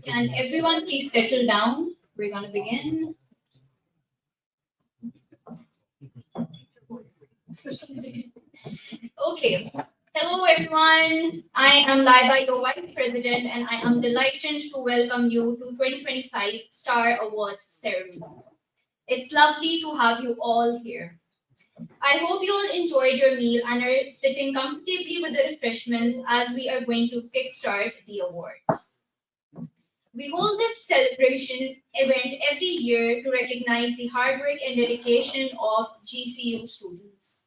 Can everyone please settle down? We're going to begin. Okay. Hello, everyone. I am Laiba, your Vice President, and I am delighted to welcome you to 2025 Star Awards ceremony. It's lovely to have you all here. I hope you all enjoyed your meal and are sitting comfortably with the refreshments as we are going to kickstart the awards. We hold this celebration event every year to recognize the hard work and dedication of GCU students.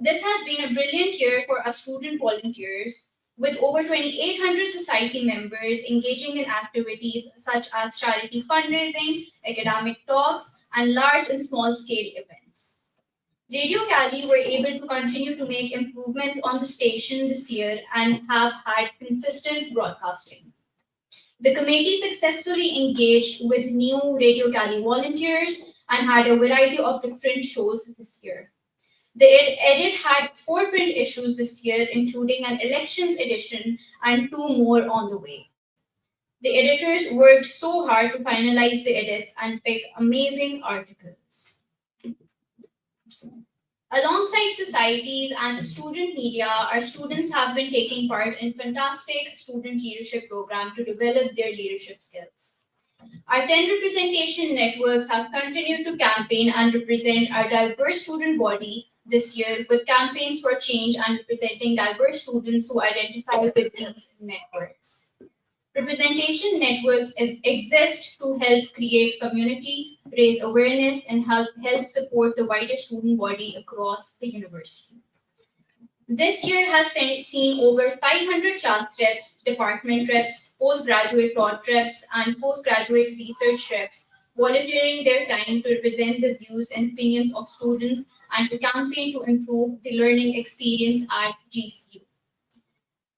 This has been a brilliant year for our student volunteers, with over 2,800 society members engaging in activities such as charity fundraising, academic talks, and large and small scale events. Radio Cali were able to continue to make improvements on the station this year and have had consistent broadcasting. The committee successfully engaged with new Radio Cali volunteers and had a variety of different shows this year. The edit had 4 print issues this year, including an elections edition and 2 more on the way. The editors worked so hard to finalize the edits and pick amazing articles. Alongside societies and student media, our students have been taking part in fantastic student leadership program to develop their leadership skills. Our 10 representation networks have continued to campaign and represent our diverse student body this year with campaigns for change and representing diverse students who identify with these networks. Representation networks exist to help create community, raise awareness, and help support the wider student body across the university. This year has seen over 500 class reps, department reps, postgraduate prod reps, and postgraduate research reps volunteering their time to represent the views and opinions of students and to campaign to improve the learning experience at GCU.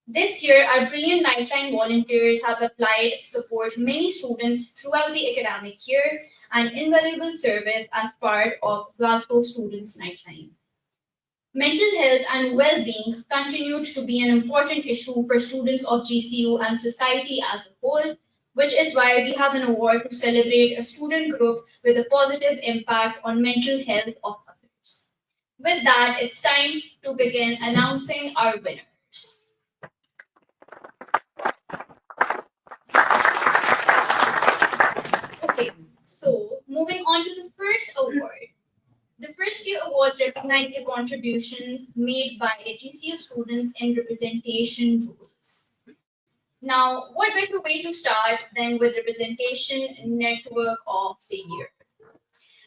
This year, our brilliant Lifeline volunteers have applied support many students throughout the academic year and invaluable service as part of Glasgow Students' Nightline. Mental health and well-being continued to be an important issue for students of GCU and society as a whole, which is why we have an award to celebrate a student group with a positive impact on mental health of others. With that, it's time to begin announcing our winners. Okay, so moving on to the first award. The first few awards recognize the contributions made by GCU students in representation rules. Now, what better way to start than with Representation Network of the Year?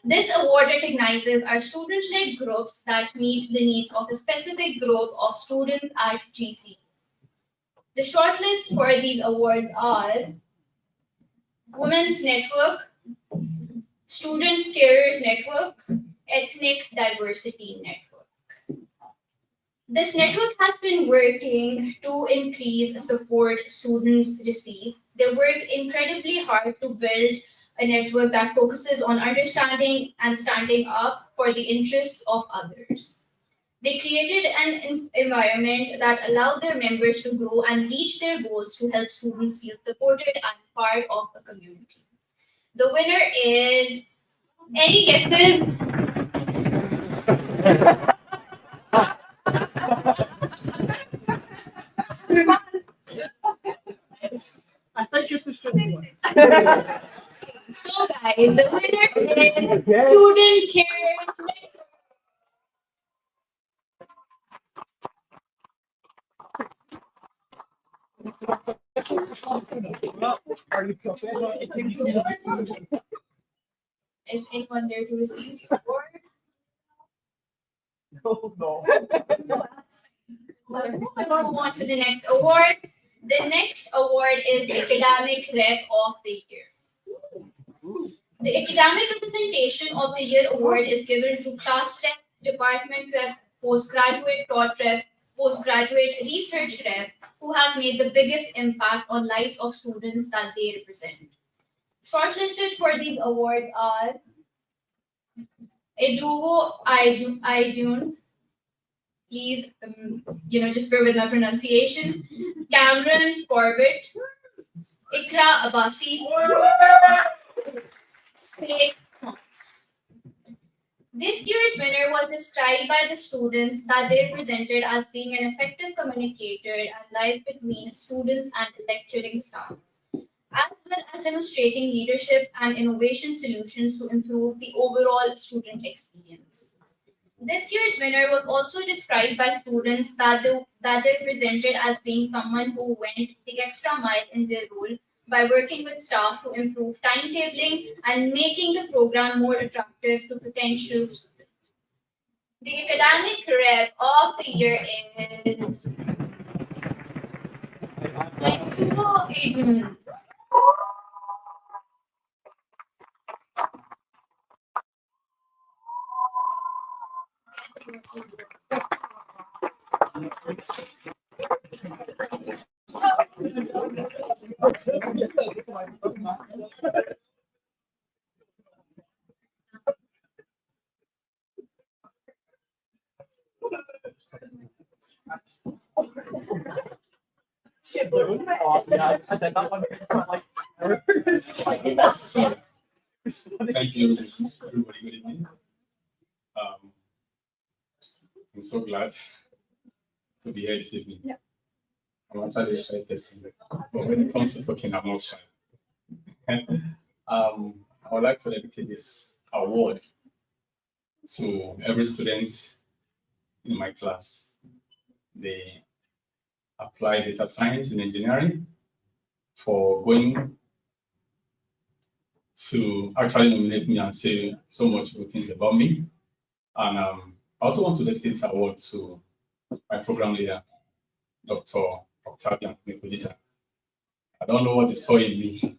This award recognizes our student-led groups that meet the needs of a specific group of students at GCU. The shortlist for these awards are Women's Network, Student Carers Network, Ethnic Diversity Network. This network has been working to increase support students receive. They worked incredibly hard to build a network that focuses on understanding and standing up for the interests of others. They created an environment that allowed their members to grow and reach their goals to help students feel supported and part of a community. The winner is, any guesses? I think this is one. So guys, the winner is Student Care Network. Are you Is anyone there to receive the award? No. Let's move on to the next award. The next award is Academic Rep of the Year. The Academic Representation of the Year award is given to class rep, department rep, postgraduate taught rep, postgraduate research rep who has made the biggest impact on lives of students that they represent. Shortlisted for these awards are Eduvo Aidun, please, just bear with my pronunciation, Cameron Corbett, Ikra Abbasi, Snake Thomas. This year's winner was described by the students that they represented as being an effective communicator and lies between students and the lecturing staff, as well as demonstrating leadership and innovation solutions to improve the overall student experience. This year's winner was also described by students that they represented as being someone who went the extra mile in their role by working with staff to improve timetabling and making the program more attractive to potential students. The academic rep of the year is Naituo Adrian. Thank you, everybody. Good evening. I'm so glad to be here this evening. Yeah. I'm actually a shy person, but when it comes to talking, I'm not shy. I would like to dedicate this award to every student in my class. They apply data science and engineering for going to actually nominate me and say so much good things about me. And I also want to dedicate this award to my program leader, Dr. Octavian Nicolita. I don't know what he saw in me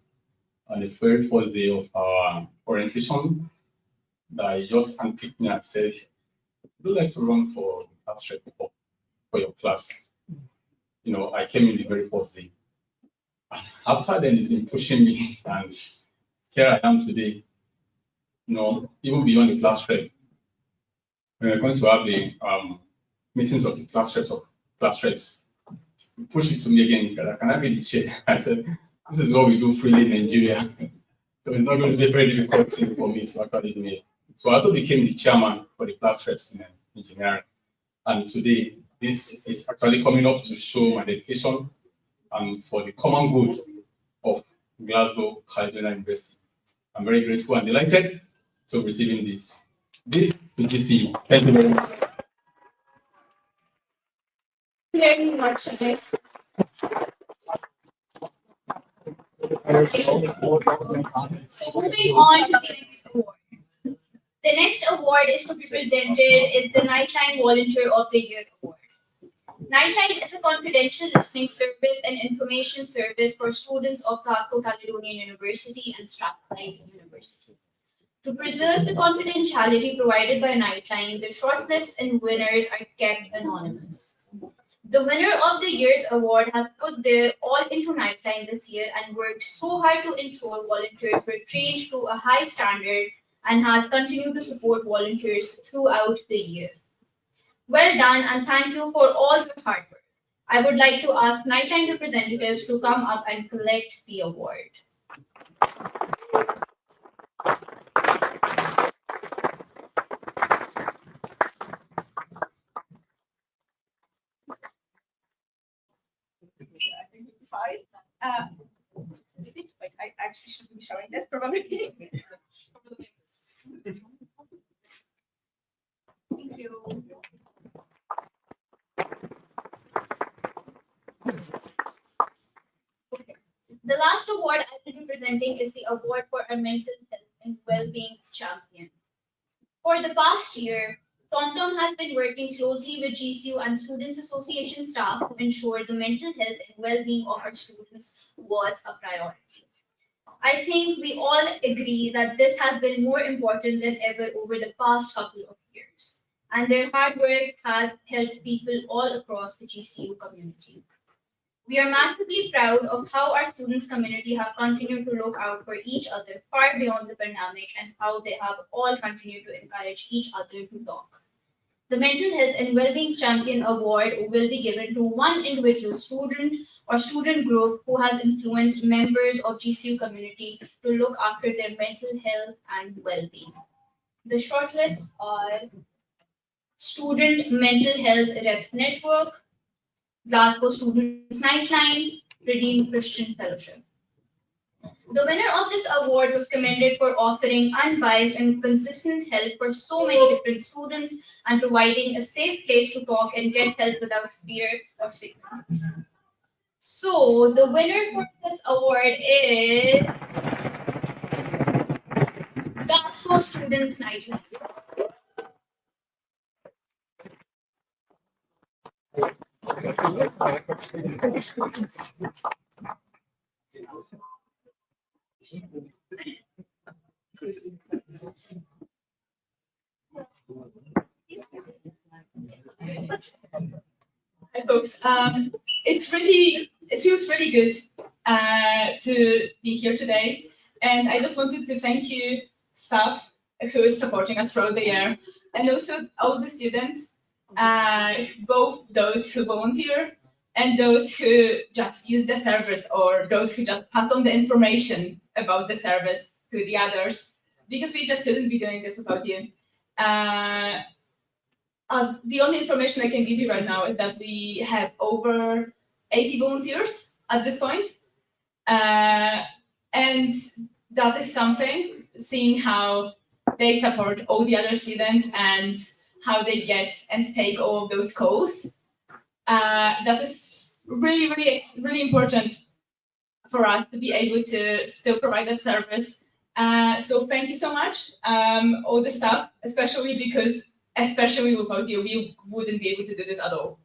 on the very first day of our orientation that he just handpicked me and said, would you like to run for the class rep for your class? I came in the very first day. After then, he's been pushing me, and here I am today, even beyond the class rep. We're going to have the meetings of the class reps. He pushed it to me again. Can I be the chair? I said, this is what we do freely in Nigeria. So it's not going to be a very difficult thing for me to actually do it. So I also became the chairman for the class reps in engineering. And today, this is actually coming up to show my dedication and for the common good of Glasgow Caledonian University. I'm very grateful and delighted to receiving this. This to GCU. Thank you very much. Very much, okay. So moving on to the next award. The next award is to be presented is the Nightline Volunteer of the Year award. Nightline is a confidential listening service and information service for students of Glasgow Caledonian University and Strathclyde University. To preserve the confidentiality provided by Nightline, the shortlists and winners are kept anonymous. The winner of the year's award has put their all into Nightline this year and worked so hard to ensure volunteers were trained to a high standard and has continued to support volunteers throughout the year. Well done and thank you for all your hard work. I would like to ask Nightline representatives to come up and collect the award. Wait, I actually should be showing this probably. Thank you. Okay. The last award I will be presenting is the award for a mental health and well-being champion. For the past year, TomTom has been working closely with GCU and Students Association staff to ensure the mental health and well-being of our students was a priority. I think we all agree that this has been more important than ever over the past couple of years, and their hard work has helped people all across the GCU community. We are massively proud of how our students community have continued to look out for each other far beyond the pandemic and how they have all continued to encourage each other to talk. The Mental Health and Wellbeing Champion Award will be given to one individual student or student group who has influenced members of GCU community to look after their mental health and well-being. The shortlists are Student Mental Health Rep Network, Glasgow Students Nightline, Redeemed Christian Fellowship. The winner of this award was commended for offering unbiased and consistent help for so many different students and providing a safe place to talk and get help without fear or stigma. So, the winner for this award is Glasgow Students Nightline. Hi, folks. It feels really good to be here today. And I just wanted to thank you, staff, who is supporting us throughout the year, and also all the students, both those who volunteer and those who just use the service or those who just pass on the information about the service to the others, because we just couldn't be doing this without you. The only information I can give you right now is that we have over 80 volunteers at this point. And that is something, seeing how they support all the other students and how they get and take all of those calls. That is really important for us to be able to still provide that service. So thank you so much, all the staff, especially without you, we wouldn't be able to do this at all.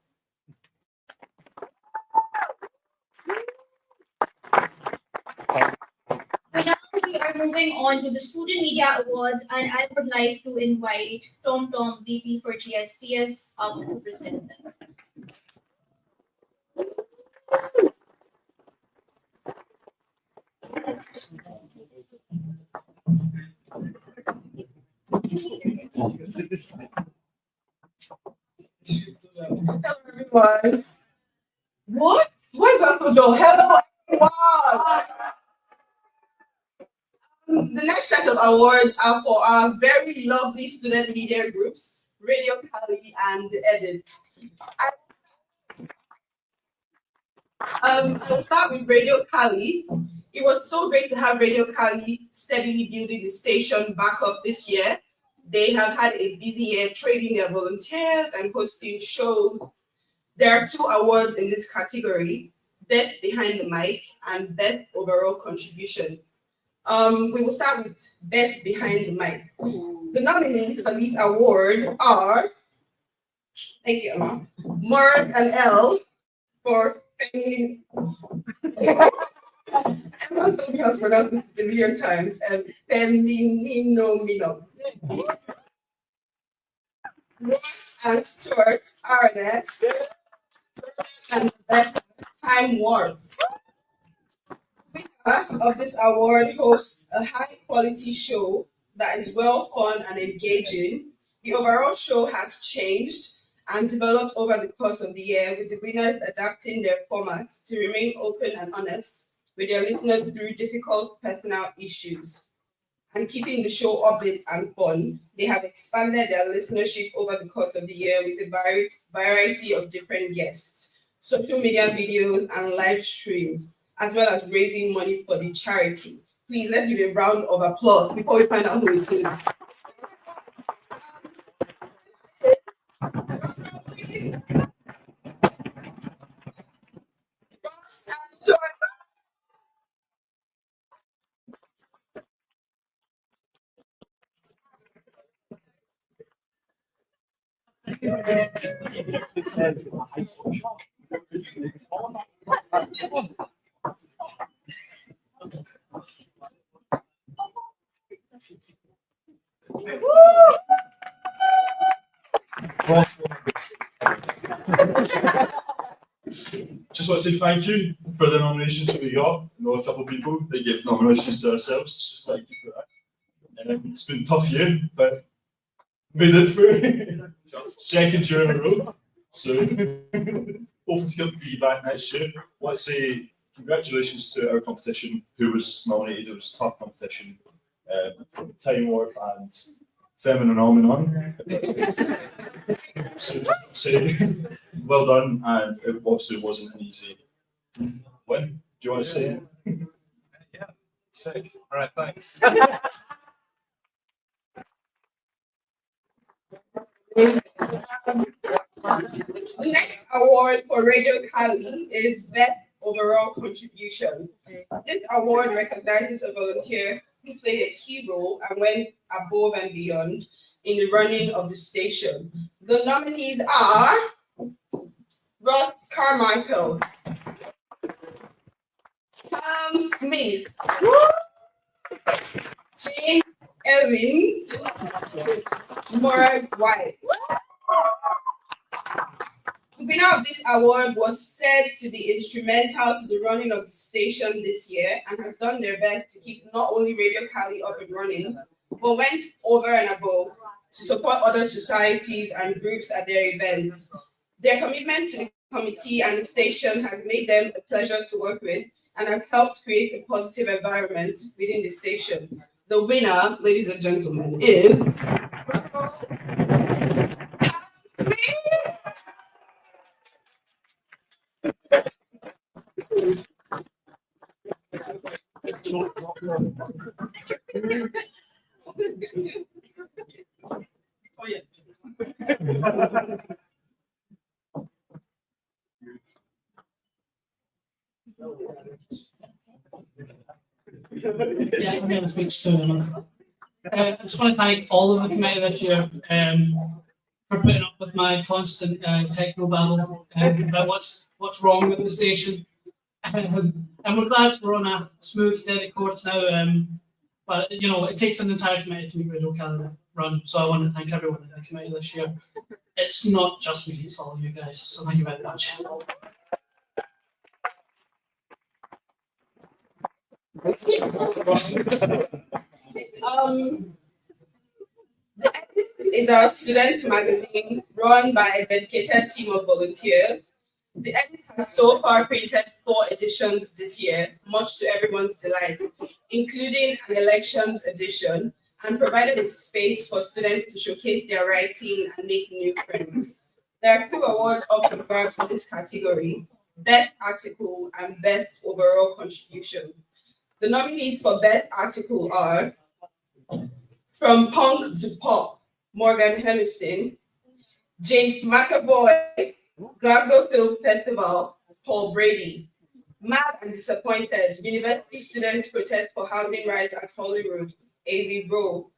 So now we are moving on to the Student Media Awards, and I would like to invite TomTom VP for GSPS up to present them. Hello, everyone. What? Why Buffalo? Hello, everyone. The next set of awards are for our very lovely student media groups, Radio Cali and The Edit. I will start with Radio Cali. It was so great to have Radio Cali steadily building the station back up this year. They have had a busy year training their volunteers and hosting shows. There are 2 awards in this category: Best Behind the Mic and Best Overall Contribution. We will start with Best Behind the Mic. The nominees for this award are, thank you, Emma, Murd and L for feminine. Emma told me how to pronounce this a million times, and feminino. Ross and Stuart RNS and Beth Time Warp. Winner of this award hosts a high quality show that is well fun and engaging. The overall show has changed and developed over the course of the year, with the winners adapting their formats to remain open and honest with their listeners through difficult personal issues and keeping the show upbeat and fun. They have expanded their listenership over the course of the year with a variety of different guests, social media videos, and live streams, as well as raising money for the charity. Please, let's give a round of applause before we find out who it is. Ross and Stuart. Just want to say thank you for the nominations that we got. I know a couple of people that gave nominations to ourselves, so thank you for that. It's been a tough year, but made it through. Second year in a row, so hoping to be back next year. I want to say congratulations to our competition who was nominated. It was a tough competition. Time Warp and Feminine On. So just say well done, and it obviously wasn't an easy win. Do you want to say it? Yeah, sick. All right, thanks. The next award for Radio Cali is Best Overall Contribution. This award recognizes a volunteer who played a key role and went above and beyond in the running of the station. The nominees are Ross Carmichael, Cam Smith, James Evans, Murad White. The winner of this award was said to be instrumental to the running of the station this year and has done their best to keep not only Radio Cali up and running, but went over and above to support other societies and groups at their events. Their commitment to the committee and the station has made them a pleasure to work with and have helped create a positive environment within the station. The winner, ladies and gentlemen, is Yeah, I'm going to speak soon. I just want to thank all of the committee this year for putting up with my constant techno babble about what's wrong with the station. And we're glad we're on a smooth, steady course now. But you know, it takes an entire committee to make Radio Cali run. So I want to thank everyone in the committee this year. It's not just me; it's all of you guys. So thank you very much. The Edit is our students' magazine run by a dedicated team of volunteers. The Edit has so far printed 4 editions this year, much to everyone's delight, including an elections edition, and provided a space for students to showcase their writing and make new friends. There are 2 awards up for grabs in this category: Best Article and Best Overall Contribution. The nominees for Best Article are From Punk to Pop, Morgan Hermiston, James McAvoy, Glasgow Film Festival, Paul Brady, Mad and Disappointed, University Students Protest for Housing Rights at Holyrood, Ailey Rowe.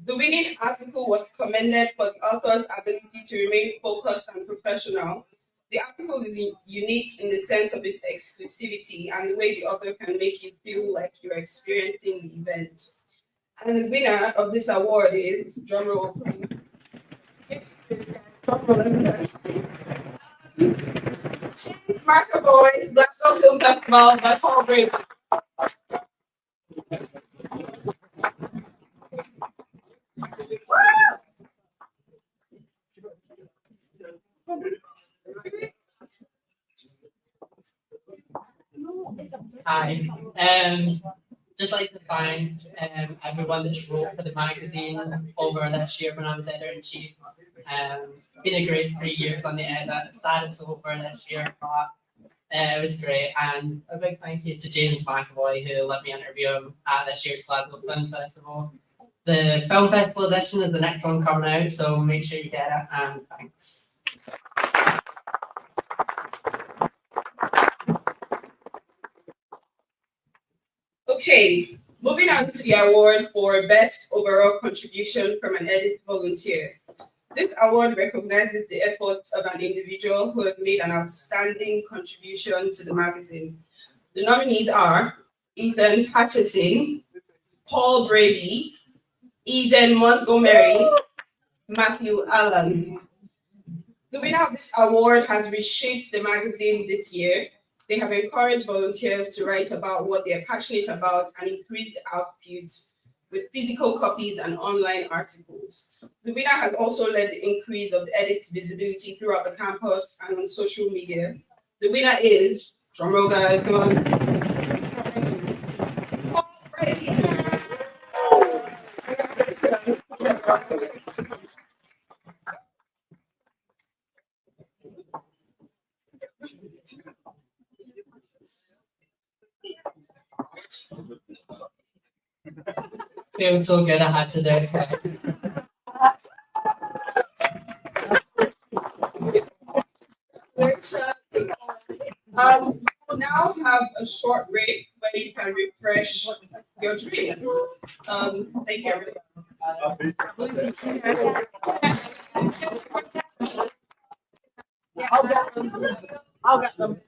The winning article was commended for the author's ability to remain focused and professional. The article is unique in the sense of its exclusivity and the way the author can make you feel like you're experiencing the event. And the winner of this award is, drumroll please, James McAvoy, Glasgow Film Festival by Paul Brady. Hi. Just like to thank everyone that's wrote for the magazine over this year when I was editor-in-chief. Been a great 3 years on the edit. Sad it's over this year, but it was great. And a big thank you to James McAvoy who let me interview him at this year's Glasgow Film Festival. The Film Festival edition is the next one coming out, so make sure you get it, and thanks. Okay, moving on to the award for Best Overall Contribution from an Edit Volunteer. This award recognizes the efforts of an individual who has made an outstanding contribution to the magazine. The nominees are Ethan Patterson, Paul Brady, Eden Montgomery, Matthew Allen. The winner of this award has reshaped the magazine this year. They have encouraged volunteers to write about what they are passionate about and increase the output with physical copies and online articles. The winner has also led the increase of the edit's visibility throughout the campus and on social media. The winner is, drumroll guys, come on. Paul Brady. Feels so good I had to do it. We'll now have a short break where you can refresh your drinks. Thank you, everyone. I'll get them.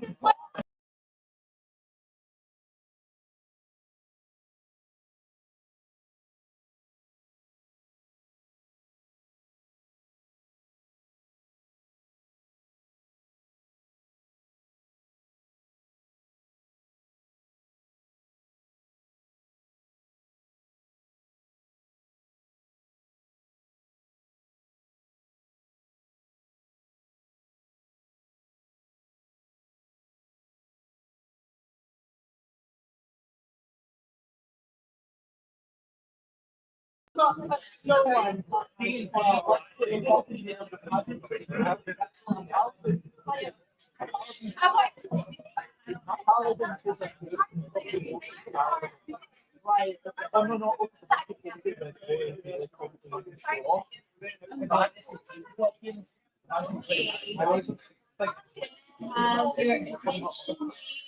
Okay. Has your attention,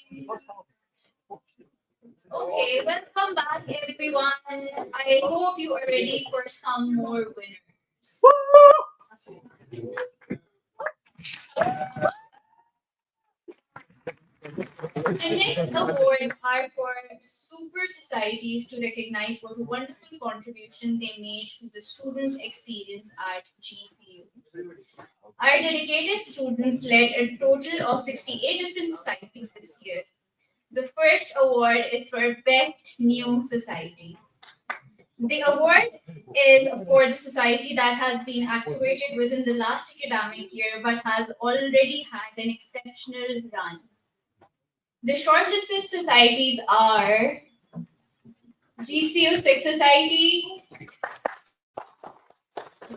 please? Okay, welcome back, everyone. I hope you are ready for some more winners. The next awards are for super societies to recognize what wonderful contribution they made to the student experience at GCU. Our dedicated students led a total of 68 different societies this year. The first award is for Best New Society. The award is for the society that has been activated within the last academic year but has already had an exceptional run. The shortlisted societies are GCU 6 Society,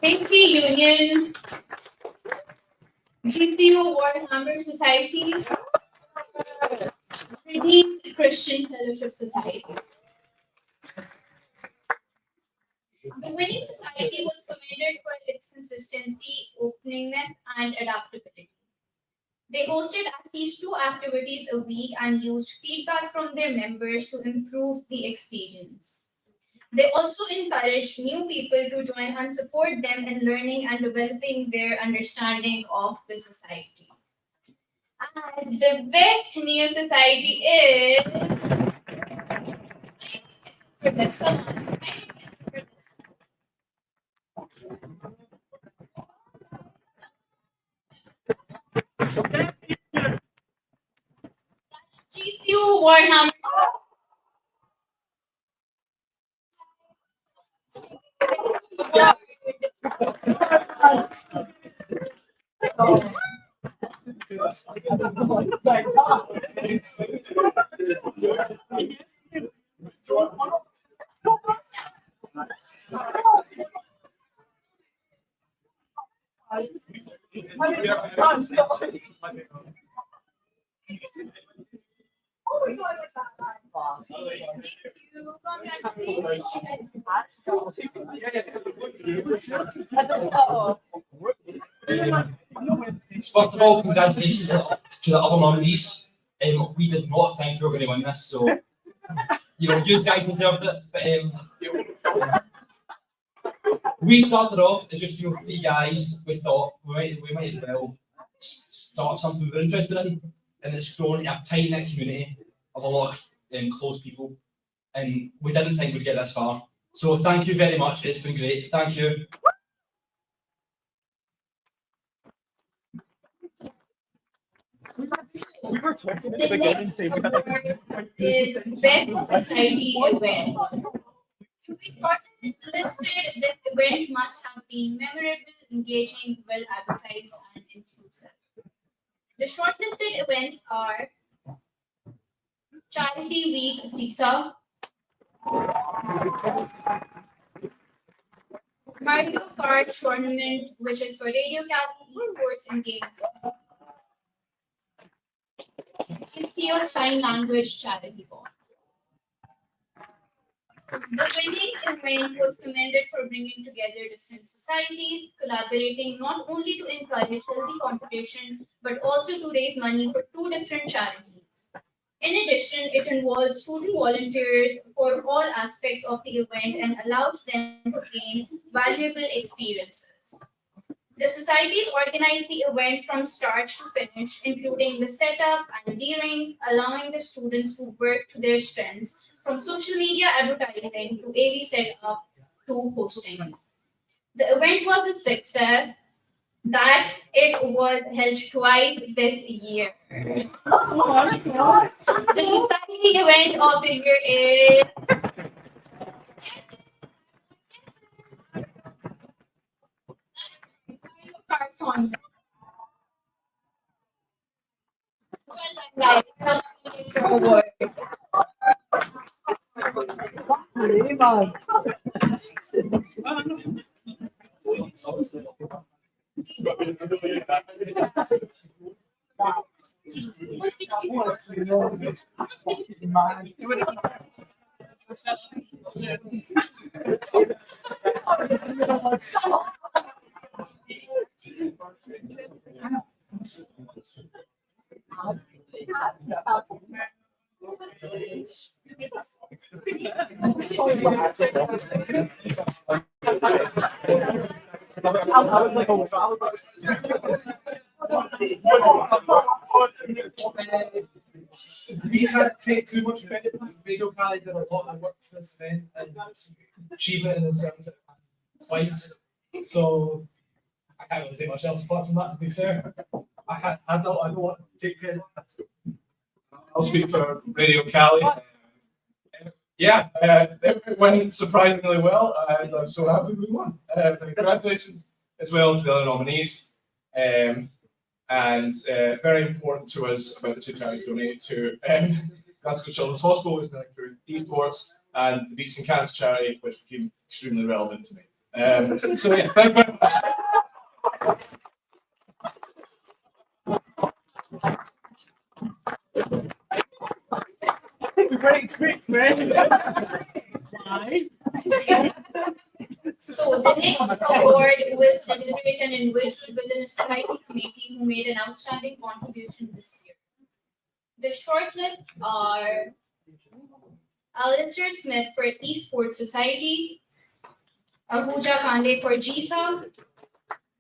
Dixie Union, GCU Warhammer Society, Redeemed Christian Fellowship Society. The winning society was commended for its consistency, openness, and adaptability. They hosted at least 2 activities a week and used feedback from their members to improve the experience. They also encouraged new people to join and support them in learning and developing their understanding of the society. And the best new society is. For this, come on. For this. GCU Warhammer. First of all, congratulations to the other nominees. We did not think we were going to win this, so you guys deserved it. But we started off as just 3 guys. We thought we might as well start something we're interested in, and it's grown into a tight knit community of a lot of close people, and we didn't think we'd get this far. So thank you very much. It's been great. Thank you. The next award is Best Society Event. To be shortlisted, this event must have been memorable, engaging, well advertised, and inclusive. The shortlisted events are Charity Week CISA, Mario Kart Tournament, which is for Radio Academy Esports and Games, GCU Sign Language Charity Ball. The winning event was commended for bringing together different societies, collaborating not only to encourage healthy competition, but also to raise money for 2 different charities. In addition, it involved student volunteers for all aspects of the event and allowed them to gain valuable experiences. The societies organize the event from start to finish, including the setup and deering, allowing the students to work to their strengths, from social media advertising to AV setup to hosting. The event was a success that it was held twice this year. The society event of the year is Cartoon. Well done, guys. Award. We can't take too much credit. Radio Cali did a lot of work for this event and achieved it in themselves twice. So I can't really say much else apart from that, to be fair. I don't want to take credit. I'll speak for Radio Cali. Yeah, it went surprisingly well, and I'm so happy we won. Congratulations as well to the other nominees. And very important to us about the two charities donated to Glasgow Children's Hospital, which is now through esports, and the Beats and Cancer charity, which became extremely relevant to me. So yeah, thank you very much. So the next award will celebrate an individual within a society committee who made an outstanding contribution this year. The shortlists are Alistair Smith for Esports Society, Ahuja Kande for GISA,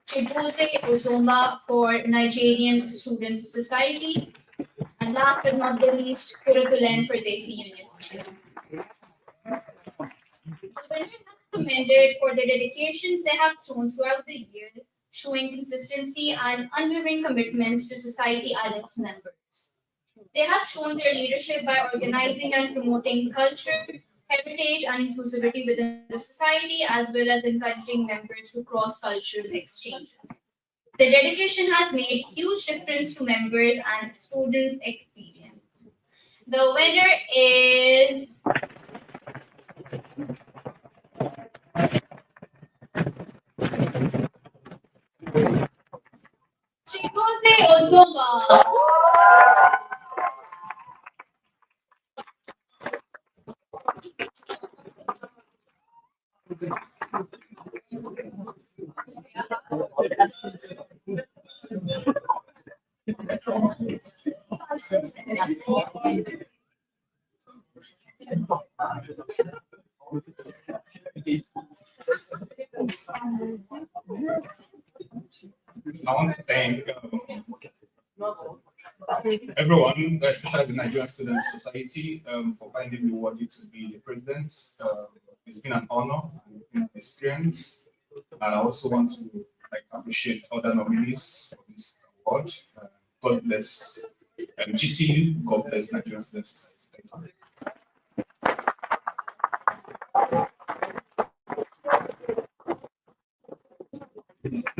Chibuze Ozoma for Nigerian Students Society, and last but not the least, Kurikulen for Desi Union Society. The winner has commended for the dedications they have shown throughout the year, showing consistency and unwavering commitments to society and its members. They have shown their leadership by organizing and promoting culture, heritage, and inclusivity within the society, as well as encouraging members to cross-cultural exchanges. The dedication has made huge difference to members and students' experience. The winner is Chigoze Ozoma. I want to thank everyone, especially the Nigerian Student Society, for finding me worthy to be the president. It's been an honor and an experience, and I also want to appreciate other nominees for this award. God bless GCU. God bless Nigerian Student Society. Thank you.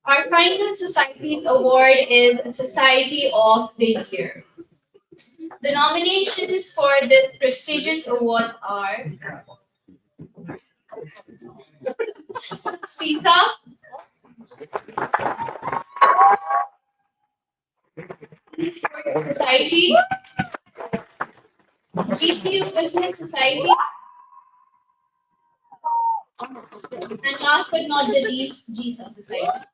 Our final Societies Award is Society of the Year. The nominations for this prestigious award are CISA, Society, GCU Business Society, and last but not the least, GISA Society.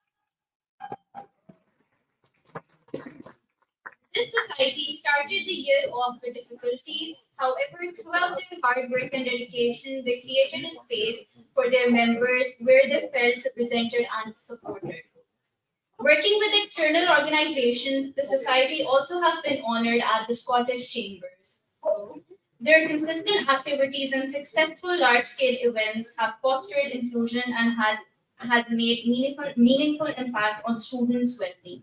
This society started the year off with difficulties. However, throughout their hard work and dedication, they created a space for their members where they felt represented and supported. Working with external organizations, the Society also have been honored at the Scottish Chambers. Their consistent activities and successful large-scale events have fostered inclusion and has made meaningful impact on students' well-being.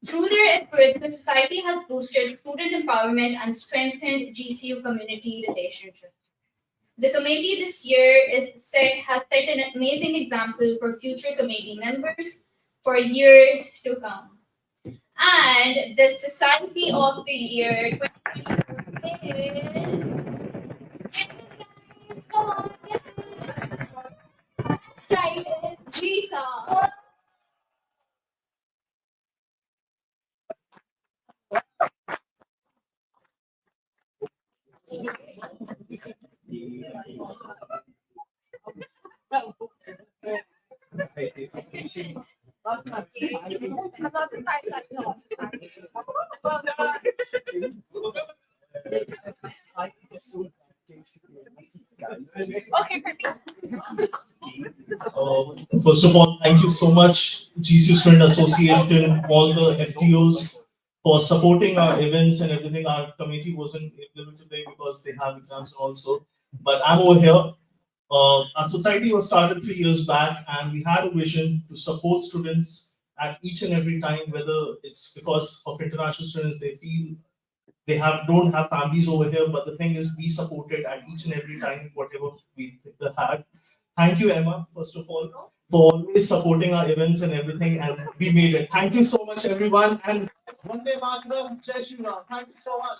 Through their efforts, the Society has boosted student empowerment and strengthened GCU community relationships. The committee this year has set an amazing example for future committee members for years to come. And the Society of the Year 2024 is... Yes, guys, come on, yes. That's right, it's Lisa. Okay, First of all, thank you so much, GCU Student Association, all the FTOs for supporting our events and everything. Our committee wasn't able today because they have exams also, but I'm over here. Our society was started 3 years back, and we had a vision to support students at each and every time, whether it's because of international students, they feel they don't have families over here, but the thing is, we supported at each and every time, whatever we had. Thank you, Emma, first of all, for always supporting our events and everything, and we made it. Thank you so much, everyone, and Vande Mataram, Jai Shri Ram. Thank you so much.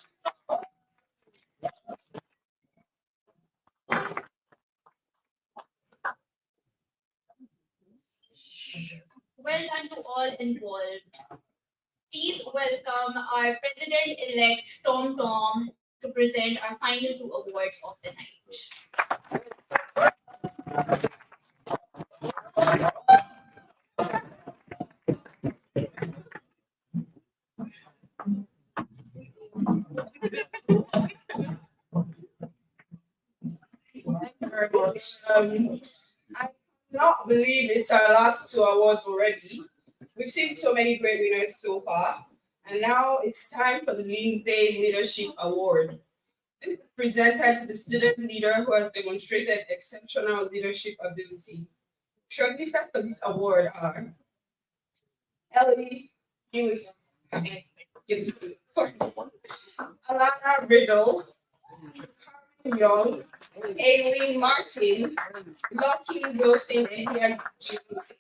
Well done to all involved. Please welcome our President-elect Tom Tom to present our final 2 awards of the Thank you very much. I cannot believe it's our last 2 awards already. We've seen so many great winners so far, and now it's time for the Lindsay Leadership Award. This is presented to the student leader who has demonstrated exceptional leadership ability. Shortlisted for this award are Ellie Alana Riddle, Carmen Young, Aileen Martin, Lucky Wilson, and Ian James.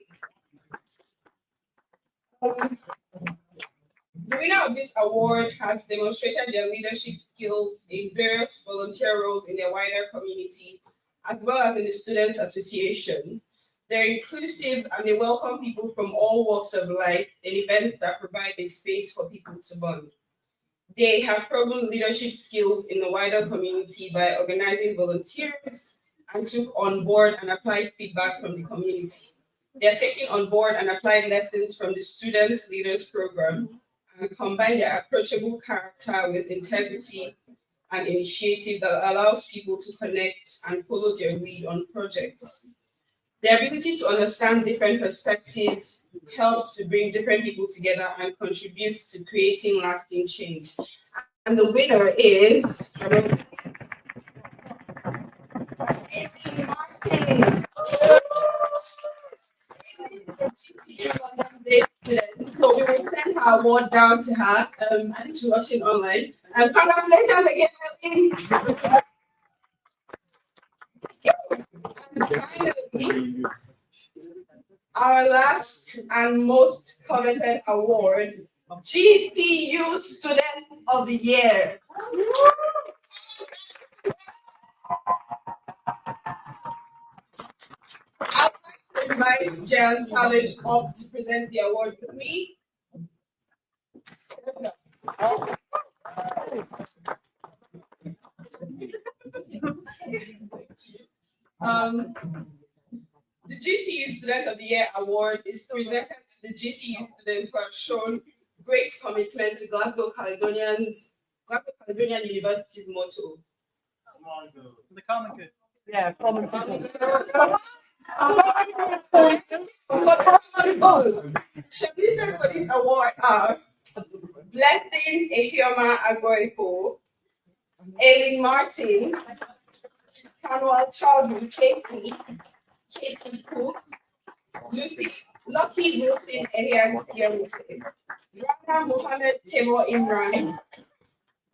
The winner of this award has demonstrated their leadership skills in various volunteer roles in their wider community, as well as in the Students' Association. They're inclusive and they welcome people from all walks of life in events that provide a space for people to bond. They have proven leadership skills in the wider community by organizing volunteers and took on board and applied feedback from the community. They're taking on board and applied lessons from the Students Leaders Program and combine their approachable character with integrity and initiative that allows people to connect and follow their lead on projects. Their ability to understand different perspectives helps to bring different people together and contributes to creating lasting change. And the winner is Aileen Martin. So we will send her award down to her. I think she's watching online. And congratulations again, Aileen. And finally, our last and most coveted award, GCU Student of the Year. I'd like to invite Jan Savage up to present the award with me. The GCU Student of the Year Award is presented to the GCU students who have shown great commitment to Glasgow Caledonian University motto. The common good. Yeah, common people. Shortlisted for this award are Blessing Ehioma Agorifo, Aileen Martin, Kanwal Chowdhury Katie Cook, Lucky Wilson Ehiamose, Rana Mohammed Timur Imran,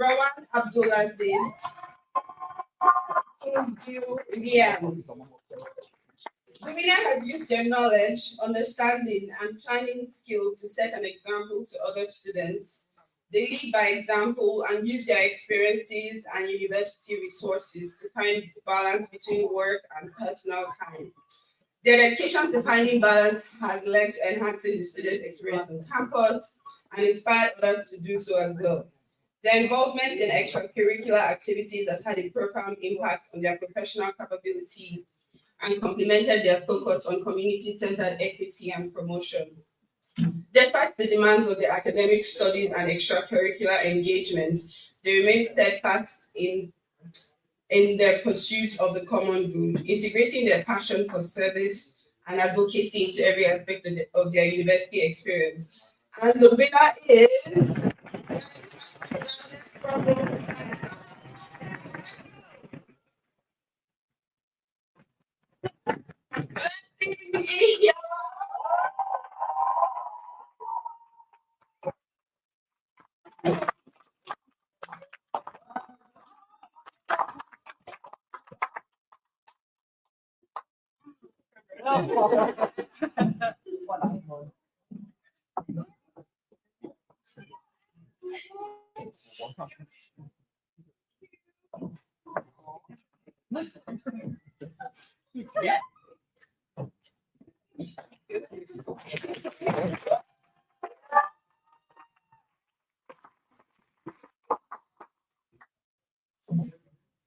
Rawan Abdulaziz, Indu Liam. The winner has used their knowledge, understanding, and planning skills to set an example to other students. They lead by example and use their experiences and university resources to find balance between work and personal time. Their dedication to finding balance has led to enhancing the student experience on campus and inspired others to do so as well. Their involvement in extracurricular activities has had a profound impact on their professional capabilities and complemented their focus on community-centered equity and promotion. Despite the demands of the academic studies and extracurricular engagements, they remain steadfast in their pursuit of the common good, integrating their passion for service and advocacy into every aspect of their university experience. And the winner is Blessing Ehioma.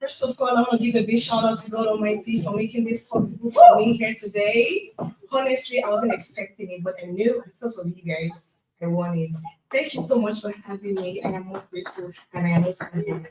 First of all, I want to give a big shout out to God Almighty for making this possible for me here today. Honestly, I wasn't expecting it, but I knew because of you guys, I won it. Thank you so much for having me. I am most grateful and I am most happy.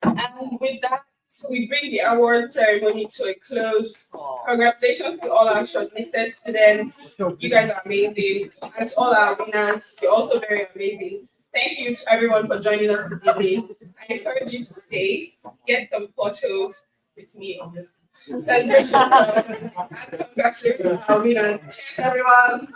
And with that, we bring the award ceremony to a close. Congratulations to all our shortlisted students. You guys are amazing. And to all our winners, you're also very amazing. Thank you to everyone for joining us this evening. I encourage you to stay, get some photos with me on this celebration. And congratulations to our winners. Cheers, everyone.